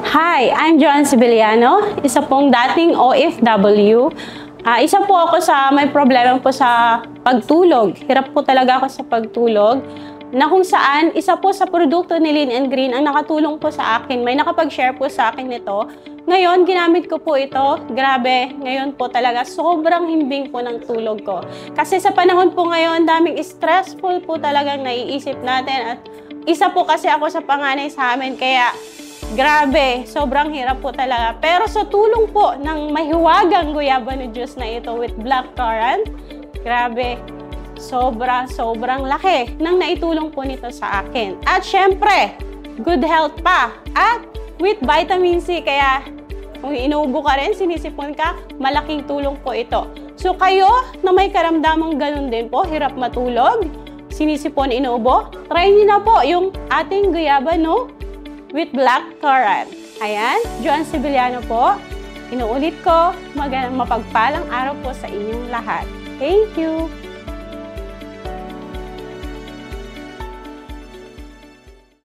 Hi, I'm Joan Sibiliano, isa pong dating OFW. Isa po ako sa may problema po sa pagtulog. Hirap po talaga ako sa pagtulog. Na kung saan, isa po sa produkto ni Lean & Green ang nakatulong po sa akin. May nakapag-share po sa akin nito. Ngayon, ginamit ko po ito. Grabe, ngayon po talaga sobrang himbing po ng tulog ko. Kasi sa panahon po ngayon, daming stressful po talagang naiisip natin. At isa po kasi ako sa panganay sa amin, kaya grabe, sobrang hirap po talaga. Pero sa tulong po ng mahiwagang guyabano juice na ito with blackcurrant, grabe, sobrang laki ng naitulong po nito sa akin. At syempre, good health pa. At with vitamin C, kaya kung inuubo ka rin, sinisipon ka, malaking tulong po ito. So kayo na may karamdamang ganun din po, hirap matulog, sinisipon, inuubo, try niyo na po yung ating guyabano with blackcurrant. Ayan, Joan Sibiliano po. Inuulit ko, mapagpalang araw po sa inyong lahat. Thank you!